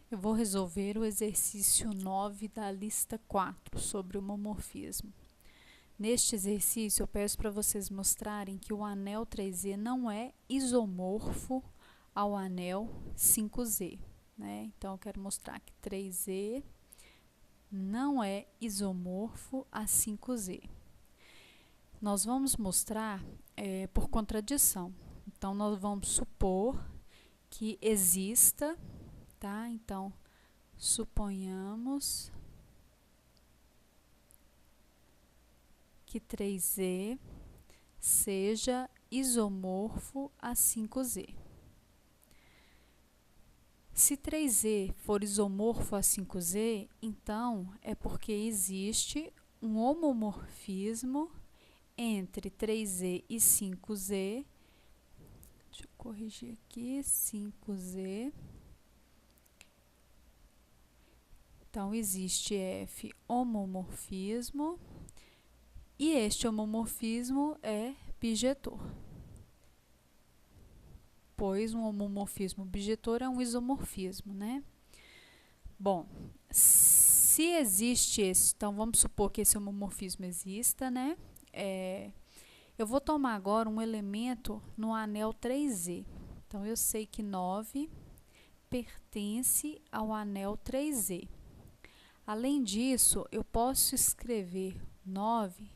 Eu vou resolver o exercício 9 da lista 4 sobre homomorfismo. Neste exercício, eu peço para vocês mostrarem que o anel 3Z não é isomorfo ao anel 5Z, né? Então, eu quero mostrar que 3Z não é isomorfo a 5Z. Nós vamos mostrar por contradição. Então, nós vamos supor que exista, tá? Então, suponhamos que 3Z seja isomorfo a 5Z. Se 3Z for isomorfo a 5Z, então é porque existe um homomorfismo entre 3Z e 5Z. Deixa eu corrigir aqui, 5Z. Então, existe F homomorfismo e este homomorfismo é bijetor, pois um homomorfismo bijetor é um isomorfismo, né? Bom, se existe esse, então vamos supor que esse homomorfismo exista, né? Eu vou tomar agora um elemento no anel 3Z. Então, eu sei que 9 pertence ao anel 3Z. Além disso, eu posso escrever 9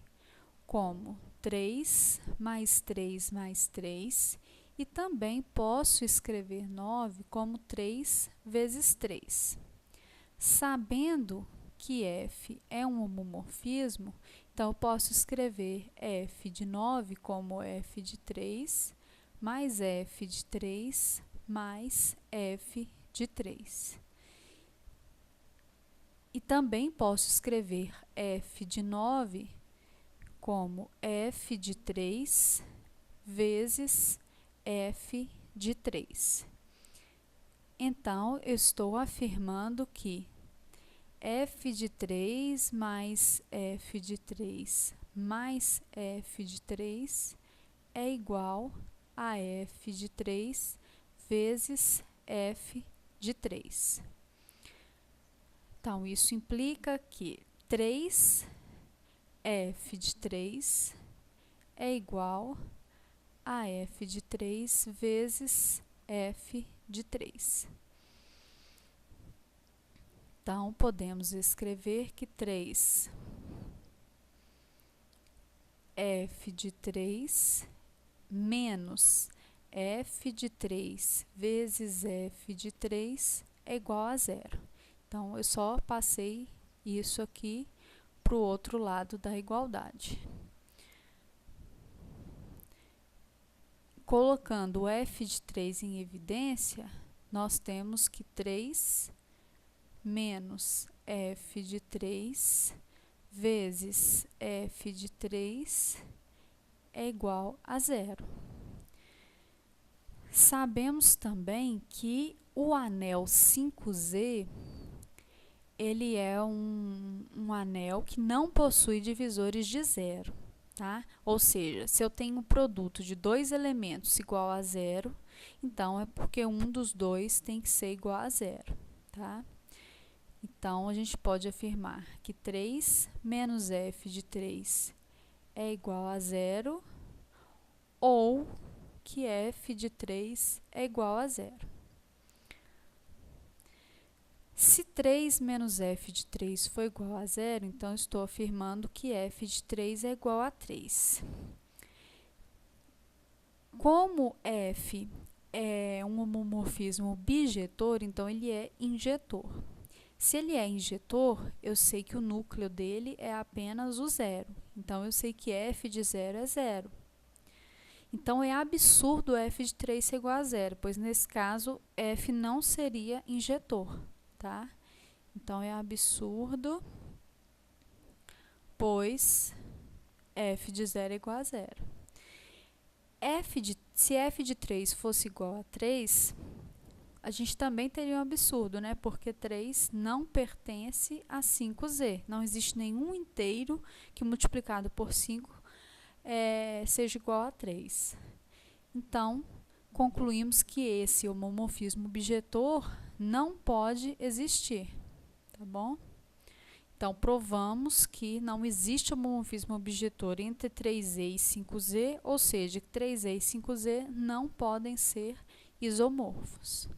como 3 mais 3 mais 3 e também posso escrever 9 como 3 vezes 3. Sabendo que F é um homomorfismo, então eu posso escrever F de 9 como F de 3 mais F de 3 mais F de 3. E também posso escrever F de 9 como F de 3 vezes F de 3. Então, eu estou afirmando que F de 3 mais F de 3 mais F de 3 é igual a F de 3 vezes F de 3. Então, isso implica que 3F de 3 é igual a F de 3 vezes F de 3. Então, podemos escrever que 3F de 3 menos F de 3 vezes F de 3 é igual a 0. Então, eu só passei isso aqui para o outro lado da igualdade. Colocando o F de 3 em evidência, nós temos que 3 menos F de 3 vezes F de 3 é igual a 0. Sabemos também que o anel 5Z ele é um anel que não possui divisores de 0, tá? Ou seja, se eu tenho um produto de dois elementos igual a 0, então é porque um dos dois tem que ser igual a 0, tá? Então, a gente pode afirmar que 3 menos F de 3 é igual a 0 ou que F de 3 é igual a 0. Se 3 menos F de 3 for igual a 0, então estou afirmando que F de 3 é igual a 3. Como F é um homomorfismo bijetor, então ele é injetor. Se ele é injetor, eu sei que o núcleo dele é apenas o 0. Então, eu sei que F de 0 é 0. Então, é absurdo F de 3 ser igual a 0, pois nesse caso, F não seria injetor, tá? Então, é absurdo, pois F de 0 é igual a 0. Se F de 3 fosse igual a 3, a gente também teria um absurdo, né? Porque 3 não pertence a 5Z. Não existe nenhum inteiro que multiplicado por 5 seja igual a 3. Então, concluímos que esse homomorfismo objetor não pode existir, tá bom? Então, provamos que não existe homomorfismo objetor entre 3E e 5Z, ou seja, que 3E e 5Z não podem ser isomorfos.